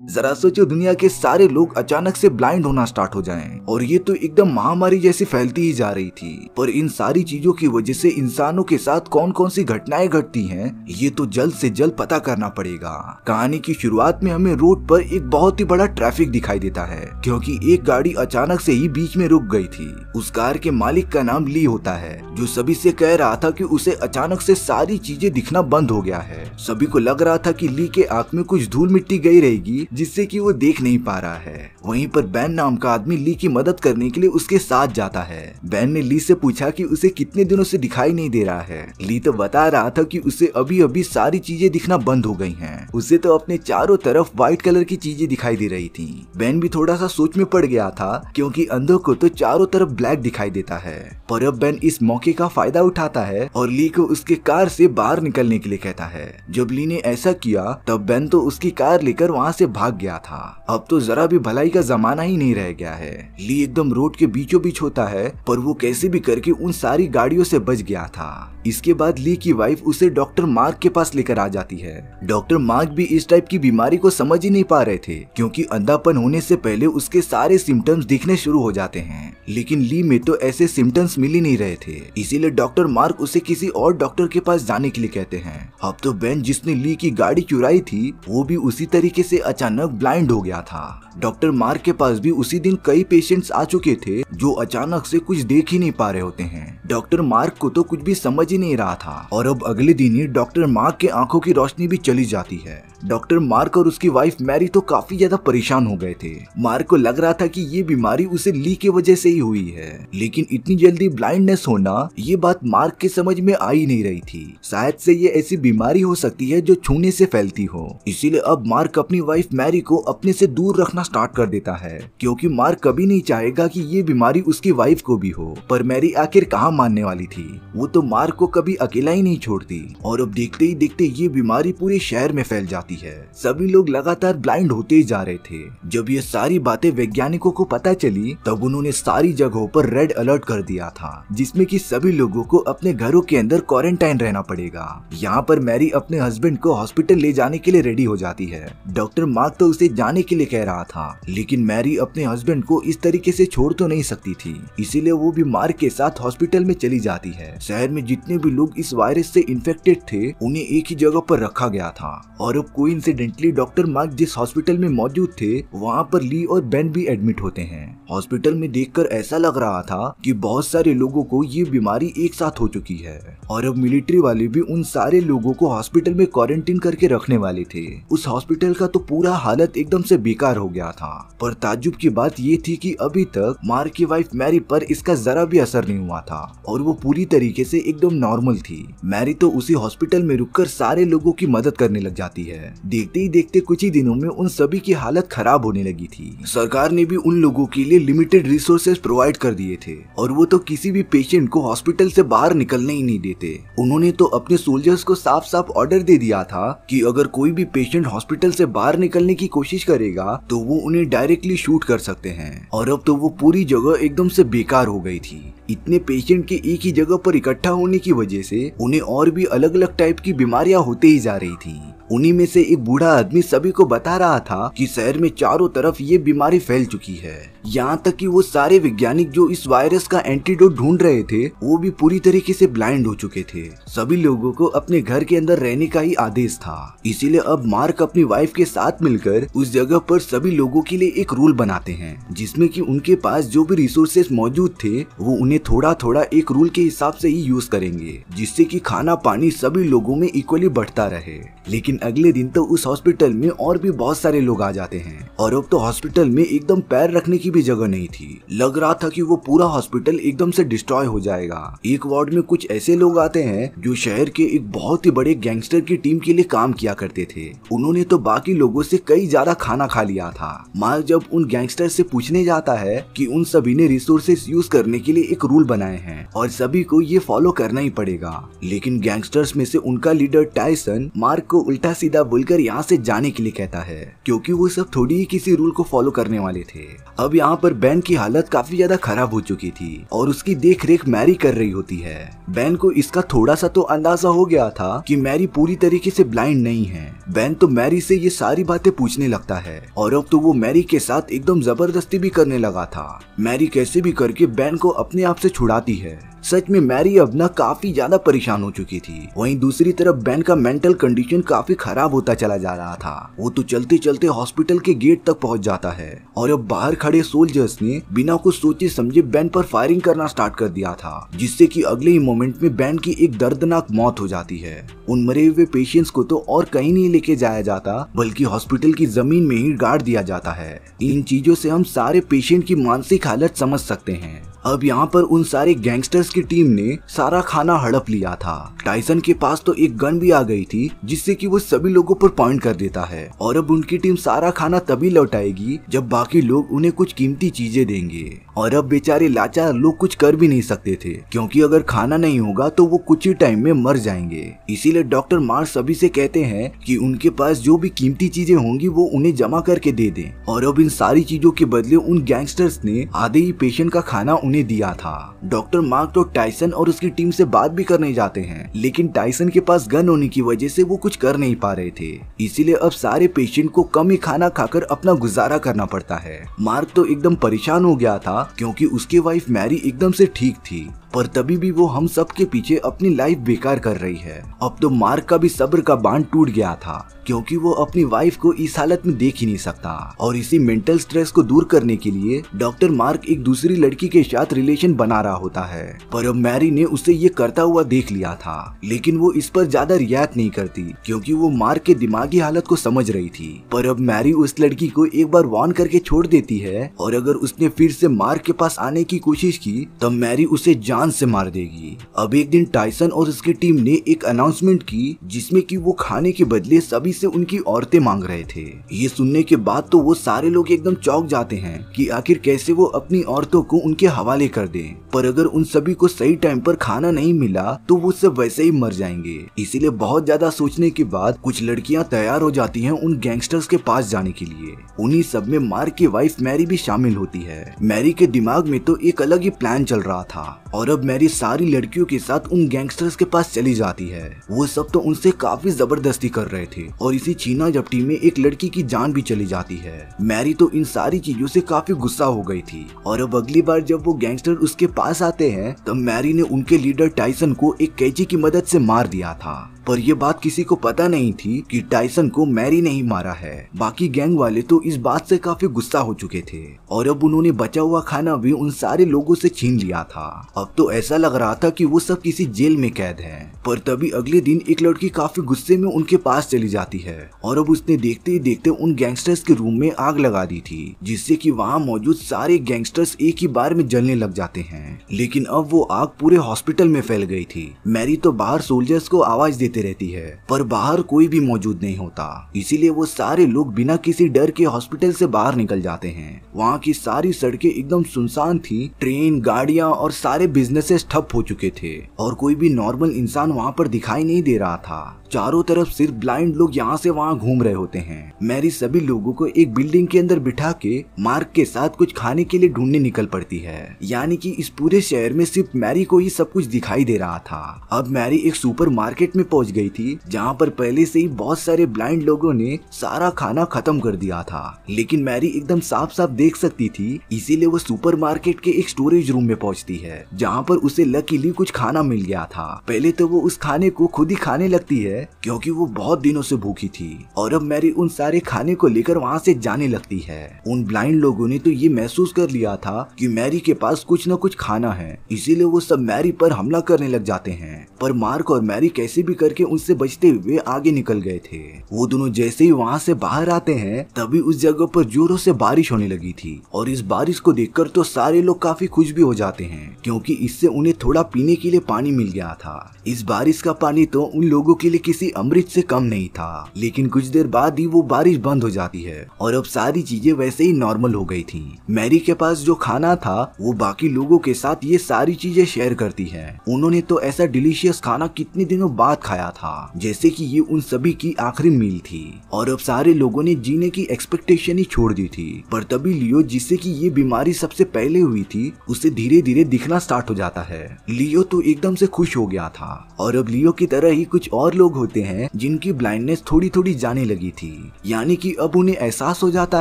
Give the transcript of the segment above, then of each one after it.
जरा सोचो, दुनिया के सारे लोग अचानक से ब्लाइंड होना स्टार्ट हो जाएं और ये तो एकदम महामारी जैसी फैलती ही जा रही थी। पर इन सारी चीजों की वजह से इंसानों के साथ कौन कौन सी घटनाएं घटती हैं, ये तो जल्द से जल्द पता करना पड़ेगा। कहानी की शुरुआत में हमें रोड पर एक बहुत ही बड़ा ट्रैफिक दिखाई देता है, क्योंकि एक गाड़ी अचानक से ही बीच में रुक गई थी। उस कार के मालिक का नाम ली होता है, जो सभी से कह रहा था कि उसे अचानक से सारी चीजें दिखना बंद हो गया है। सभी को लग रहा था कि ली के आंख में कुछ धूल मिट्टी गई रहेगी, जिससे कि वो देख नहीं पा रहा है। वहीं पर बैन नाम का आदमी ली की मदद करने के लिए उसके साथ जाता है। बैन ने ली से पूछा कि उसे कितने दिनों से दिखाई नहीं दे रहा है। ली तो बता रहा था कि उसे अभी अभी सारी चीजें दिखना बंद हो गई हैं। उसे तो अपने चारों तरफ व्हाइट कलर की चीजें दिखाई दे रही थी। बैन भी थोड़ा सा सोच में पड़ गया था, क्योंकि अंधों को तो चारों तरफ ब्लैक दिखाई देता है। पर अब बैन इस मौके का फायदा उठाता है और ली को उसके कार से बाहर निकलने के लिए कहता है। जब ली ने ऐसा किया तब बैन तो उसकी कार लेकर वहाँ से भाग गया था। अब तो जरा भी भलाई का जमाना ही नहीं रह गया है। ली एकदम रोड के बीचों बीच होता है, पर वो कैसे भी करके उन सारी गाड़ियों से बच गया था। इसके बाद ली की वाइफ उसे डॉक्टर मार्क के पास लेकर आ जाती है। डॉक्टर मार्क भी इस टाइप की बीमारी को समझ ही नहीं पा रहे थे, क्योंकि अंधापन होने से पहले उसके सारे सिम्टम्स दिखने शुरू हो जाते हैं। लेकिन ली में तो ऐसे सिम्टम्स मिल ही नहीं रहे थे, इसीलिए डॉक्टर मार्क उसे किसी और डॉक्टर के पास जाने के लिए कहते हैं। अब तो बेन, जिसने ली की गाड़ी चुराई थी, वो भी उसी तरीके से अचानक ब्लाइंड हो गया था। डॉक्टर मार्क के पास भी उसी दिन कई पेशेंट्स आ चुके थे, जो अचानक से कुछ देख ही नहीं पा रहे होते हैं। डॉक्टर मार्क को तो कुछ भी समझ ही नहीं रहा था, और अब अगले दिन ही डॉक्टर मार्क के आंखों की रोशनी भी चली जाती है। डॉक्टर मार्क और उसकी वाइफ मैरी तो काफी ज्यादा परेशान हो गए थे। मार्क को लग रहा था कि ये बीमारी उसे ली की वजह से ही हुई है, लेकिन इतनी जल्दी ब्लाइंडनेस होना, ये बात मार्क के समझ में आ ही नहीं रही थी। शायद से ये ऐसी बीमारी हो सकती है जो छूने से फैलती हो। इसीलिए अब मार्क अपनी वाइफ मैरी को अपने से दूर रखना स्टार्ट कर देता है, क्योंकि मार्क कभी नहीं चाहेगा कि ये बीमारी उसकी वाइफ को भी हो। पर मैरी आखिर कहाँ मानने वाली थी, वो तो मार्क को कभी अकेला ही नहीं छोड़ती। और अब देखते ही देखते ये बीमारी पूरे शहर में फैल जाती है। सभी लोग लगातार ब्लाइंड होते ही जा रहे थे। जब ये सारी बातें वैज्ञानिकों को पता चली, तब उन्होंने सारी जगहों पर रेड अलर्ट कर दिया था, जिसमें कि सभी लोगों को अपने घरों के अंदर क्वारंटाइन रहना पड़ेगा। यहाँ पर मैरी अपने हस्बैंड को हॉस्पिटल ले जाने के लिए रेडी हो जाती है। डॉक्टर मार्क तो उसे जाने के लिए कह रहा था, लेकिन मैरी अपने हस्बैंड को इस तरीके से छोड़ तो नहीं सकती थी, इसीलिए वो भी मार्क के साथ हॉस्पिटल में चली जाती है। शहर में जितने भी लोग इस वायरस से इन्फेक्टेड थे, उन्हें एक ही जगह पर रखा गया था। और अब कोइंसिडेंटली डॉक्टर मार्क जिस हॉस्पिटल में मौजूद थे, वहाँ पर ली और बेन भी एडमिट होते हैं। हॉस्पिटल में देखकर ऐसा लग रहा था कि बहुत सारे लोगों को ये बीमारी एक साथ हो चुकी है, और अब मिलिट्री वाले भी उन सारे लोगों को हॉस्पिटल में क्वारंटीन करके रखने वाले थे। उस हॉस्पिटल का तो पूरा हालत एकदम से बेकार हो गया था। पर ताज्जुब की बात ये थी कि अभी तक मार्क की वाइफ मैरी पर इसका जरा भी असर नहीं हुआ था, और वो पूरी तरीके से एकदम नॉर्मल थी। मैरी तो उसी हॉस्पिटल में रुककर सारे लोगों की मदद करने लग जाती है। देखते ही देखते कुछ ही दिनों में उन सभी की हालत खराब होने लगी थी। सरकार ने भी उन लोगों के लिए लिमिटेड रिसोर्सेज प्रोवाइड कर दिए थे, और वो तो किसी भी पेशेंट को हॉस्पिटल से बाहर निकलने ही नहीं देते। उन्होंने तो अपने सोल्जर्स को साफ साफ ऑर्डर दे दिया था कि अगर कोई भी पेशेंट हॉस्पिटल से बाहर निकलने की कोशिश करेगा तो वो उन्हें डायरेक्टली शूट कर सकते हैं। और अब तो वो पूरी जगह एकदम से बेकार हो गई थी। इतने पेशेंट के एक ही जगह पर इकट्ठा होने की वजह से उन्हें और भी अलग अलग टाइप की बीमारियां होते ही जा रही थी। उन्हीं में से एक बूढ़ा आदमी सभी को बता रहा था कि शहर में चारों तरफ ये बीमारी फैल चुकी है। यहाँ तक कि वो सारे वैज्ञानिक जो इस वायरस का एंटीडोट ढूंढ रहे थे, वो भी पूरी तरीके से ब्लाइंड हो चुके थे। सभी लोगों को अपने घर के अंदर रहने का ही आदेश था। इसीलिए अब मार्क अपनी वाइफ के साथ मिलकर उस जगह पर सभी लोगों के लिए एक रूल बनाते हैं, जिसमें कि उनके पास जो भी रिसोर्सेस मौजूद थे, वो उन्हें थोड़ा थोड़ा एक रूल के हिसाब से ही यूज करेंगे, जिससे कि खाना पानी सभी लोगों में इक्वली बढ़ता रहे। लेकिन अगले दिन तो उस हॉस्पिटल में और भी बहुत सारे लोग आ जाते हैं, और अब तो हॉस्पिटल में एकदम पैर रखने की भी जगह नहीं थी। लग रहा था कि वो पूरा हॉस्पिटल एकदम से डिस्ट्रॉय हो जाएगा। एक वार्ड में कुछ ऐसे लोग आते हैं जो शहर के एक बहुत ही बड़े गैंगस्टर की टीम के लिए काम किया करते थे। उन्होंने तो बाकी लोगों से कई ज्यादा खाना खा लिया था। मार्क जब उन गैंगस्टर से पूछने जाता है कि उन सभी ने रिसोर्सेस यूज करने के लिए एक रूल बनाए हैं और सभी को ये फॉलो करना ही पड़ेगा, लेकिन गैंगस्टर्स में से उनका लीडर टायसन मार्क को उल्टा सीधा बोलकर यहाँ से जाने के लिए कहता है, क्योंकि वो सब थोड़ी ही किसी रूल को फॉलो करने वाले थे। अब यहाँ पर बेन की हालत काफी ज्यादा खराब हो चुकी थी और उसकी देख रेख मैरी कर रही होती है। बेन को इसका थोड़ा सा तो अंदाजा हो गया था कि मैरी पूरी तरीके से ब्लाइंड नहीं है। बेन तो मैरी से ये सारी बातें पूछने लगता है और अब तो वो मैरी के साथ एकदम जबरदस्ती भी करने लगा था। मैरी कैसे भी करके बेन को अपने आप से छुड़ाती है। सच में मैरी अब ना काफी ज्यादा परेशान हो चुकी थी। वहीं दूसरी तरफ बेन का मेंटल कंडीशन काफी खराब होता चला जा रहा था। वो तो चलते चलते हॉस्पिटल के गेट तक पहुंच जाता है और अब बाहर खड़े सोल्जर्स ने बिना कुछ सोचे समझे बेन पर फायरिंग करना स्टार्ट कर दिया था, जिससे कि अगले ही मोमेंट में बेन की एक दर्दनाक मौत हो जाती है। उन मरे हुए पेशेंट्स को तो और कहीं नहीं लेके जाया जाता बल्कि हॉस्पिटल की जमीन में ही गाड़ दिया जाता है। इन चीजों से हम सारे पेशेंट की मानसिक हालत समझ सकते हैं। अब यहाँ पर उन सारे गैंगस्टर्स की टीम ने सारा खाना हड़प लिया था। टाइसन के पास तो एक गन भी आ गई थी जिससे कि वो सभी लोगों पर पॉइंट कर देता है और अब उनकी टीम सारा खाना तभी लौटाएगी जब बाकी लोग उन्हें कुछ कीमती चीजें देंगे। और अब बेचारे लाचार लोग कुछ कर भी नहीं सकते थे क्योंकि अगर खाना नहीं होगा तो वो कुछ ही टाइम में मर जाएंगे। इसीलिए डॉक्टर मार्स सभी से कहते हैं कि उनके पास जो भी कीमती चीजें होंगी वो उन्हें जमा करके दे दें। और अब इन सारी चीजों के बदले उन गैंगस्टर्स ने आधे ही पेशेंट का खाना उन्हें दिया था। डॉक्टर मार्क तो टाइसन और उसकी टीम से बात भी करने जाते हैं, लेकिन टाइसन के पास गन होने की वजह से वो कुछ कर नहीं पा रहे थे। इसीलिए अब सारे पेशेंट को कम ही खाना खाकर अपना गुजारा करना पड़ता है। मार्क तो एकदम परेशान हो गया था क्योंकि उसकी वाइफ मैरी एकदम से ठीक थी, पर तभी भी वो हम सब के पीछे अपनी लाइफ बेकार कर रही है। अब तो मार्क का भी सब्र का बांध टूट गया था क्योंकि वो अपनी वाइफ को इस हालत में देख ही नहीं सकता और इसी मेंटल स्ट्रेस को दूर करने के लिए डॉक्टर मार्क एक दूसरी लड़की के साथ रिलेशन बना रहा होता है। पर अब मैरी ने उसे ये करता हुआ देख लिया था, लेकिन वो इस पर ज्यादा रिएक्ट नहीं करती क्योंकि वो मार्क के दिमागी हालत को समझ रही थी। पर अब मैरी उस लड़की को एक बार वार्न करके छोड़ देती है और अगर उसने फिर से मार्क के पास आने की कोशिश की तब मैरी उसे जान से मार देगी। अब एक दिन टाइसन और उसकी टीम ने एक अनाउंसमेंट की जिसमें कि वो खाने के बदले सभी से उनकी औरतें मांग रहे थे। ये सुनने के बाद तो वो सारे लोग एकदम चौंक जाते हैं कि आखिर कैसे वो अपनी औरतों को उनके हवाले कर दें। पर अगर उन सभी को सही टाइम पर खाना नहीं मिला तो वो सब वैसे ही मर जाएंगे। इसीलिए बहुत ज्यादा सोचने के बाद कुछ लड़कियां तैयार हो जाती हैं उन गैंगस्टर्स के पास जाने के लिए। उन्हीं सब में मार्क की वाइफ मैरी भी शामिल होती है। मैरी के दिमाग में तो एक अलग ही प्लान चल रहा था और अब मैरी सारी लड़कियों के साथ उन गैंगस्टर्स के पास चली जाती है। वो सब तो उनसे काफी जबरदस्ती कर रहे थे और इसी छीना झपटी में एक लड़की की जान भी चली जाती है। मैरी तो इन सारी चीजों से काफी गुस्सा हो गई थी और अब अगली बार जब वो गैंगस्टर उसके पास आते हैं तब मैरी ने उनके लीडर टाइसन को एक कैंची की मदद से मार दिया था। पर यह बात किसी को पता नहीं थी कि टाइसन को मैरी ने ही मारा है। बाकी गैंग वाले तो इस बात से काफी गुस्सा हो चुके थे और अब उन्होंने बचा हुआ खाना भी उन सारे लोगों से छीन लिया था। अब तो ऐसा लग रहा था कि वो सब किसी जेल में कैद हैं। पर तभी अगले दिन एक लड़की काफी गुस्से में उनके पास चली जाती है और अब उसने देखते ही देखते उन गैंगस्टर्स के रूम में आग लगा दी थी, जिससे कि वहाँ मौजूद सारे गैंगस्टर्स एक ही बार में जलने लग जाते हैं। लेकिन अब वो आग पूरे हॉस्पिटल में फैल गई थी। मैरी तो बाहर सोल्जर्स को आवाज देते रहती है पर बाहर कोई भी मौजूद नहीं होता, इसीलिए वो सारे लोग बिना किसी डर के हॉस्पिटल से बाहर निकल जाते हैं। वहाँ की सारी सड़कें एकदम सुनसान थी। ट्रेन, गाड़ियाँ और सारे बिजनेसेस ठप हो चुके थे और कोई भी नॉर्मल इंसान वहाँ पर दिखाई नहीं दे रहा था। चारों तरफ सिर्फ ब्लाइंड लोग यहाँ से वहाँ घूम रहे होते हैं। मैरी सभी लोगों को एक बिल्डिंग के अंदर बिठा के मार्क के साथ कुछ खाने के लिए ढूंढने निकल पड़ती है। यानी कि इस पूरे शहर में सिर्फ मैरी को ही सब कुछ दिखाई दे रहा था। अब मैरी एक सुपर मार्केट में पहुंच गई थी जहाँ पर पहले से ही बहुत सारे ब्लाइंड लोगों ने सारा खाना खत्म कर दिया था, लेकिन मैरी एकदम साफ साफ देख सकती थी, इसीलिए वो सुपर मार्केट के एक स्टोरेज रूम में पहुंचती है जहाँ पर उसे लकीली कुछ खाना मिल गया था। पहले तो वो उस खाने को खुद ही खाने लगती है क्योंकि वो बहुत दिनों से भूखी थी और अब मैरी उन सारे खाने को लेकर वहाँ से जाने लगती है। उन ब्लाइंड लोगों ने तो ये महसूस कर लिया था कि मैरी के पास कुछ न कुछ खाना है, इसीलिए वो सब मैरी पर हमला करने लग जाते हैं। पर मार्क और मैरी कैसे भी करके उनसे बचते हुए आगे निकल गए थे। वो दोनों जैसे ही वहाँ से बाहर आते हैं तभी उस जगह पर जोरों से बारिश होने लगी थी और इस बारिश को देखकर तो सारे लोग काफी खुश भी हो जाते हैं क्योंकि इससे उन्हें थोड़ा पीने के लिए पानी मिल गया था। इस बारिश का पानी तो उन लोगों के लिए किसी अमृत से कम नहीं था, लेकिन कुछ देर बाद ही वो बारिश बंद हो जाती है और अब सारी चीजें वैसे ही नॉर्मल हो गई थी। मैरी के पास जो खाना था वो बाकी लोगों के साथ ये सारी चीजें शेयर करती है। उन्होंने तो ऐसा डिलीशियस खाना कितने दिनों बाद खाया आया था, जैसे कि ये उन सभी की आखिरी मील थी और अब सारे लोगों ने जीने की एक्सपेक्टेशन ही छोड़ दी थी। पर तभी लियो, जिससे कि ये बीमारी सबसे पहले हुई थी, उसे धीरे धीरे दिखना स्टार्ट हो जाता है। लियो तो एकदम से खुश हो गया था और अब लियो की तरह ही कुछ और लोग होते हैं जिनकी ब्लाइंडनेस थोड़ी थोड़ी जाने लगी थी, यानी कि अब उन्हें एहसास हो जाता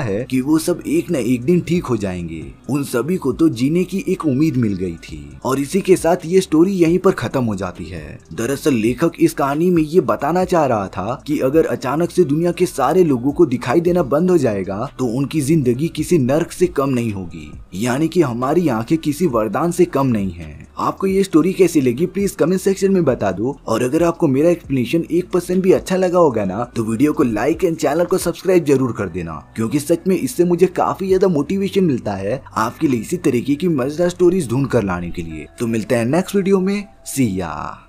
है कि वो सब एक न एक दिन ठीक हो जाएंगे। उन सभी को तो जीने की एक उम्मीद मिल गई थी और इसी के साथ ये स्टोरी यहीं पर खत्म हो जाती है। दरअसल लेखक इस कहानी में ये बताना चाह रहा था कि अगर अचानक से दुनिया के सारे लोगों को दिखाई देना बंद हो जाएगा तो उनकी जिंदगी किसी नर्क से कम नहीं होगी, यानी कि हमारी आंखें किसी वरदान से कम नहीं है। आपको ये स्टोरी कैसी लगी प्लीज कमेंट सेक्शन में बता दो, और अगर आपको मेरा एक्सप्लेनेशन 1% भी अच्छा लगा होगा ना तो वीडियो को लाइक एंड चैनल को सब्सक्राइब जरूर कर देना, क्योंकि सच में इससे मुझे काफी ज्यादा मोटिवेशन मिलता है आपके लिए इसी तरीके की मजेदार स्टोरीज ढूंढ कर लाने के लिए। तो मिलते हैं नेक्स्ट वीडियो में, सी या।